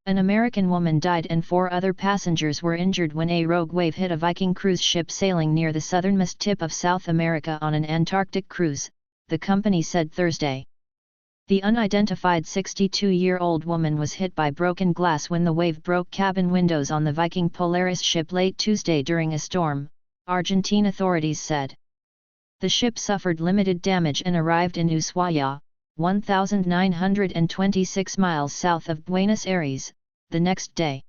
An American woman died and 4 other passengers were injured when a rogue wave hit a Viking cruise ship sailing near the southernmost tip of South America on an Antarctic cruise, the company said Thursday. The unidentified 62-year-old woman was hit by broken glass when the wave broke cabin windows on the Viking Polaris ship late Tuesday during a storm, Argentine authorities said. The ship suffered limited damage and arrived in Ushuaia, 1,926 miles south of Buenos Aires, the next day.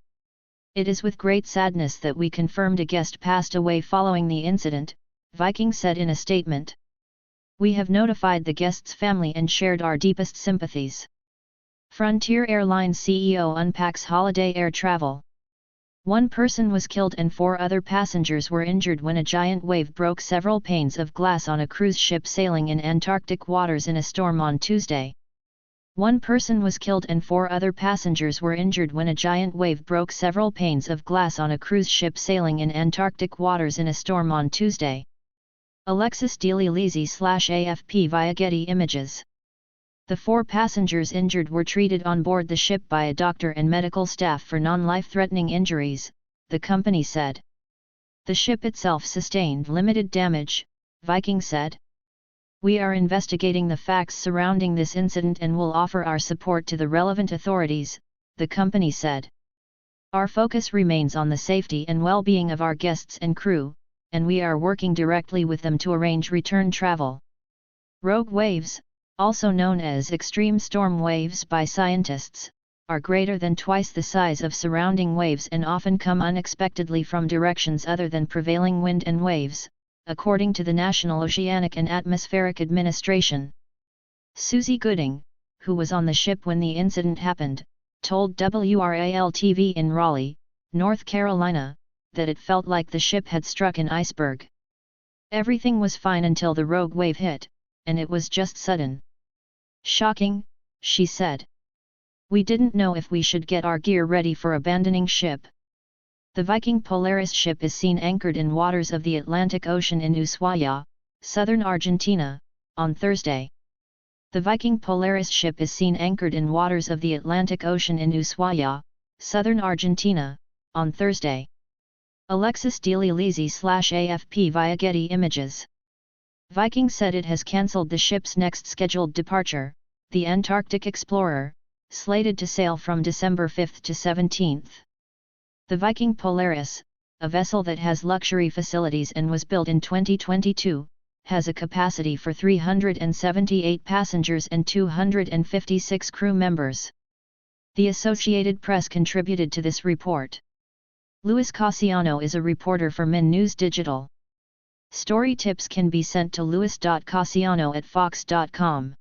It is with great sadness that we confirmed a guest passed away following the incident, Viking said in a statement. We have notified the guest's family and shared our deepest sympathies. Frontier Airlines CEO unpacks holiday air travel. 1 person was killed and 4 other passengers were injured when a giant wave broke several panes of glass on a cruise ship sailing in Antarctic waters in a storm on Tuesday. 1 person was killed and 4 other passengers were injured when a giant wave broke several panes of glass on a cruise ship sailing in Antarctic waters in a storm on Tuesday. Alexis Dili-Lisi/AFP via Getty Images. The 4 passengers injured were treated on board the ship by a doctor and medical staff for non-life-threatening injuries, the company said. The ship itself sustained limited damage, Viking said. We are investigating the facts surrounding this incident and will offer our support to the relevant authorities, the company said. Our focus remains on the safety and well-being of our guests and crew, and we are working directly with them to arrange return travel. Rogue waves, also known as extreme storm waves by scientists, are greater than twice the size of surrounding waves and often come unexpectedly from directions other than prevailing wind and waves, according to the National Oceanic and Atmospheric Administration. Susie Gooding, who was on the ship when the incident happened, told WRAL-TV in Raleigh, North Carolina, that it felt like the ship had struck an iceberg. Everything was fine until the rogue wave hit, and it was just sudden. Shocking, she said. We didn't know if we should get our gear ready for abandoning ship. The Viking Polaris ship is seen anchored in waters of the Atlantic Ocean in Ushuaia, southern Argentina, on Thursday. The Viking Polaris ship is seen anchored in waters of the Atlantic Ocean in Ushuaia, southern Argentina, on Thursday. Alexis Dili-Lisi/AFP via Getty Images. Viking said it has cancelled the ship's next scheduled departure, the Antarctic Explorer, slated to sail from December 5 to 17. The Viking Polaris, a vessel that has luxury facilities and was built in 2022, has a capacity for 378 passengers and 256 crew members. The Associated Press contributed to this report. Luis Casiano is a reporter for Min News Digital. Story tips can be sent to luis.casiano@fox.com.